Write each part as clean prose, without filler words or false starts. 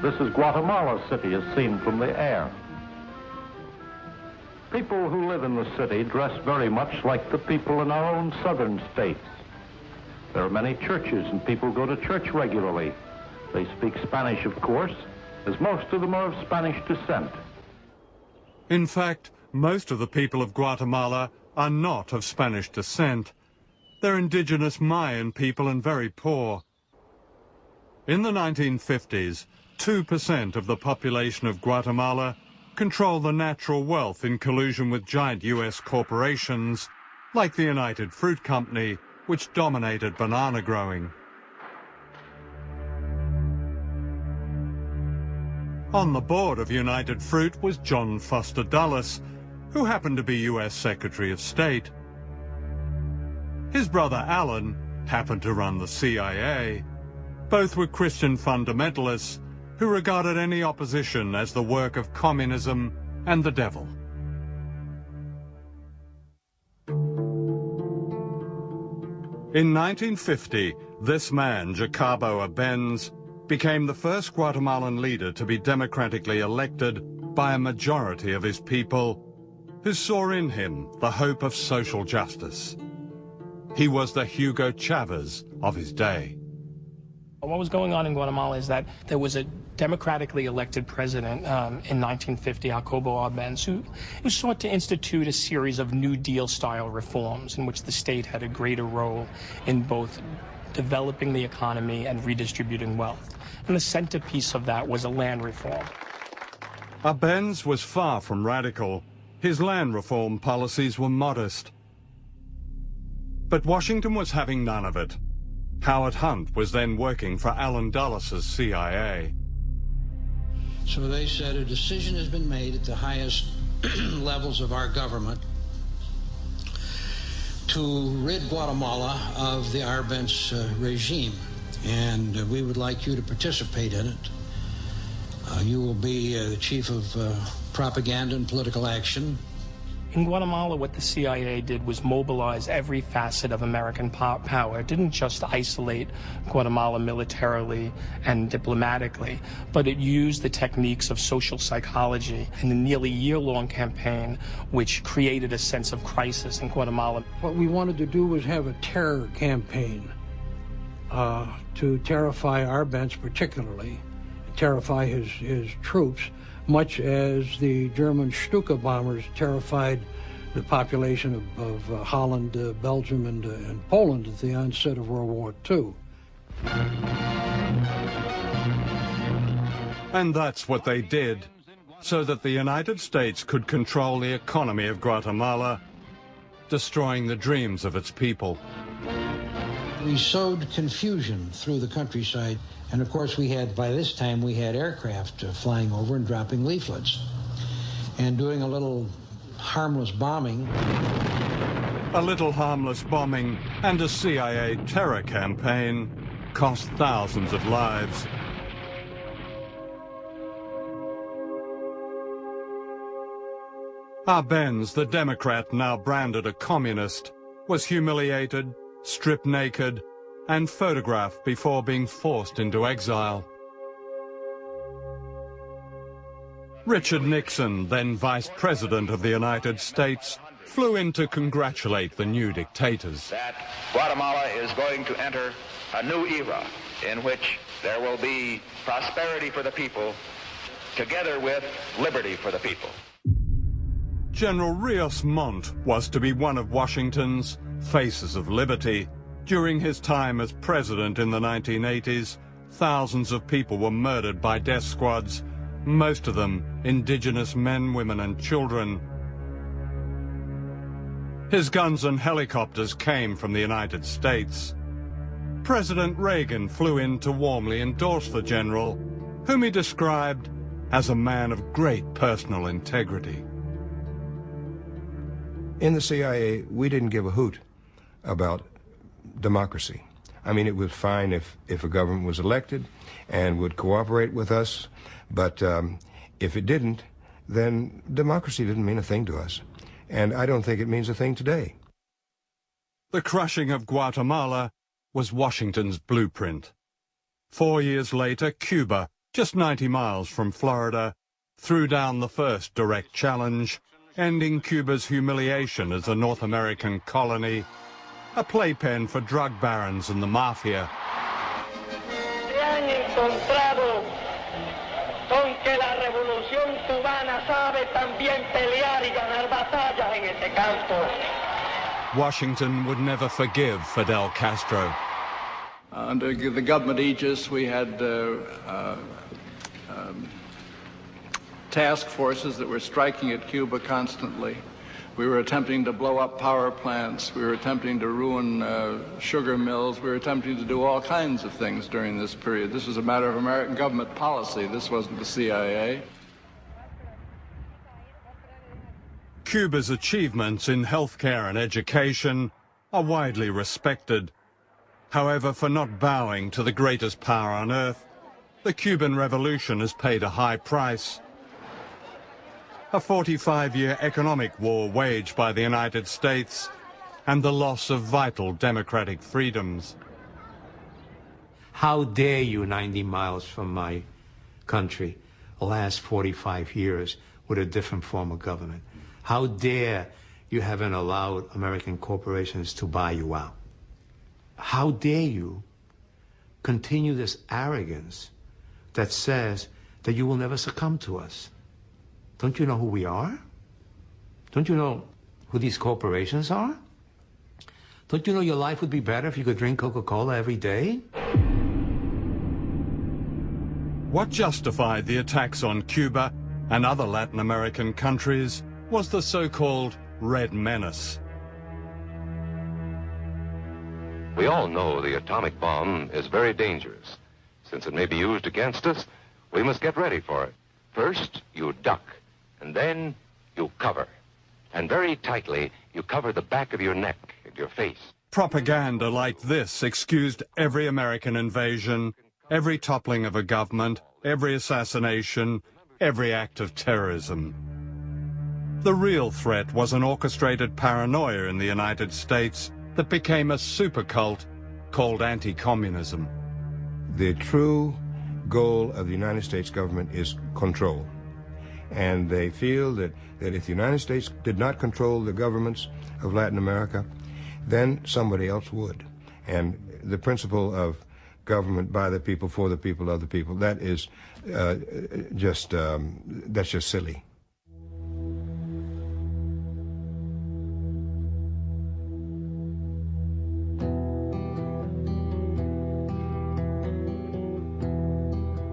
This is Guatemala City as seen from the air. People who live in the city dress very much like the people in our own southern states. There are many churches and people go to church regularly. They speak Spanish, of course, as most of them are of Spanish descent. In fact, most of the people of Guatemala are not of Spanish descent. They're indigenous Mayan people and very poor. In the 1950s, 2% of the population of Guatemala controlled the natural wealth in collusion with giant US corporations like the United Fruit Company, which dominated banana growing. On the board of United Fruit was John Foster Dulles, who happened to be US Secretary of State. His brother Alan happened to run the CIA. Both were Christian fundamentalists who regarded any opposition as the work of communism and the devil. In 1950, this man, Jacobo Arbenz, became the first Guatemalan leader to be democratically elected by a majority of his people, who saw in him the hope of social justice. He was the Hugo Chavez of his day. What was going on in Guatemala is that there was a democratically elected president in 1950, Jacobo Arbenz, who sought to institute a series of New Deal-style reforms in which the state had a greater role in both developing the economy and redistributing wealth. And the centerpiece of that was a land reform. Arbenz was far from radical. His land reform policies were modest. But Washington was having none of it. Howard Hunt was then working for Alan Dulles' CIA. So they said a decision has been made at the highest levels of our government to rid Guatemala of the Arbenz regime, and we would like you to participate in it. You will be the chief of propaganda and political action. In Guatemala, what the CIA did was mobilize every facet of American power. It didn't just isolate Guatemala militarily and diplomatically, but it used the techniques of social psychology in a nearly year-long campaign which created a sense of crisis in Guatemala. What we wanted to do was have a terror campaign to terrify Arbenz particularly, terrify his troops, much as the German Stuka bombers terrified the population of Holland, Belgium, and Poland at the onset of World War II. And that's what they did, so that the United States could control the economy of Guatemala, destroying the dreams of its people. We sowed confusion through the countryside. And of course, by this time, we had aircraft flying over and dropping leaflets and doing a little harmless bombing. A little harmless bombing and a CIA terror campaign cost thousands of lives. Arbenz, the Democrat now branded a communist, was humiliated, stripped naked, and photographed before being forced into exile. Richard Nixon, then Vice President of the United States, flew in to congratulate the new dictators. That Guatemala is going to enter a new era in which there will be prosperity for the people, together with liberty for the people. General Rios Montt was to be one of Washington's faces of liberty. During his time as president in the 1980s, thousands of people were murdered by death squads, most of them indigenous men, women, and children. His guns and helicopters came from the United States. President Reagan flew in to warmly endorse the general, whom he described as a man of great personal integrity. In the CIA, we didn't give a hoot about democracy. I mean, it was fine if a government was elected and would cooperate with us, but if it didn't, then democracy didn't mean a thing to us. And I don't think it means a thing today. The crushing of Guatemala was Washington's blueprint. 4 years later, Cuba just 90 miles from Florida, threw down the first direct challenge, ending Cuba's humiliation as a North American colony, a playpen for drug barons and the mafia. Washington would never forgive Fidel Castro. Under the government aegis, we had task forces that were striking at Cuba constantly. We were attempting to blow up power plants. We were attempting to ruin sugar mills. We were attempting to do all kinds of things during this period. This was a matter of American government policy. This wasn't the CIA. Cuba's achievements in healthcare and education are widely respected. However, for not bowing to the greatest power on earth, the Cuban Revolution has paid a high price. A 45-year economic war waged by the United States and the loss of vital democratic freedoms. How dare you, 90 miles from my country, last 45 years with a different form of government? How dare you haven't allowed American corporations to buy you out? How dare you continue this arrogance that says that you will never succumb to us? Don't you know who we are? Don't you know who these corporations are? Don't you know your life would be better if you could drink Coca-Cola every day? What justified the attacks on Cuba and other Latin American countries was the so-called Red Menace. We all know the atomic bomb is very dangerous. Since it may be used against us, we must get ready for it. First, you duck, and then you cover. And very tightly, you cover the back of your neck and your face. Propaganda like this excused every American invasion, every toppling of a government, every assassination, every act of terrorism. The real threat was an orchestrated paranoia in the United States that became a super cult called anti-communism. The true goal of the United States government is control. And they feel that if the United States did not control the governments of Latin America, then somebody else would. And the principle of government by the people, for the people, of the people, that is just silly.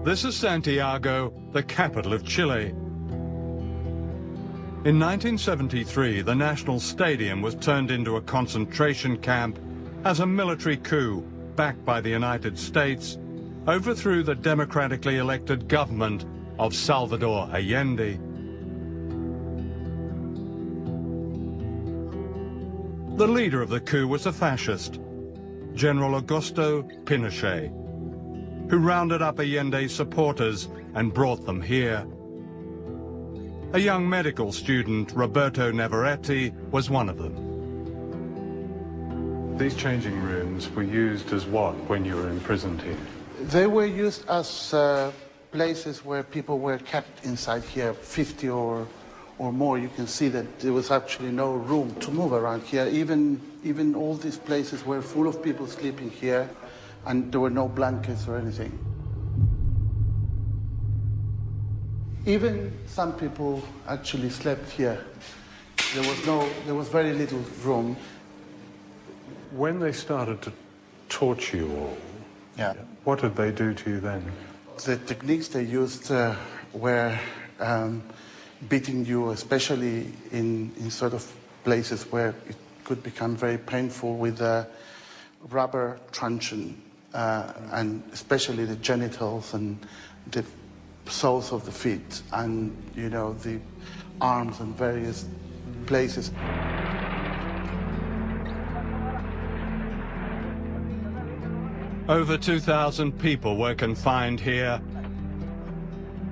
This is Santiago, the capital of Chile. In 1973, the National Stadium was turned into a concentration camp as a military coup, backed by the United States, overthrew the democratically elected government of Salvador Allende. The leader of the coup was a fascist, General Augusto Pinochet, who rounded up Allende's supporters and brought them here. A young medical student, Roberto Navarrete, was one of them. These changing rooms were used as what when you were imprisoned here? They were used as places where people were kept inside here, 50 or more. You can see that there was actually no room to move around here. Even all these places were full of people sleeping here, and there were no blankets or anything. Even some people actually slept here. There was very little room. When they started to torture you all, what did they do to you then? The techniques they used were beating you, especially in sort of places where it could become very painful, with a rubber truncheon, and especially the genitals and the soles of the feet, and the arms and various places. Over 2,000 people were confined here,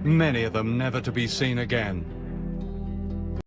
many of them never to be seen again.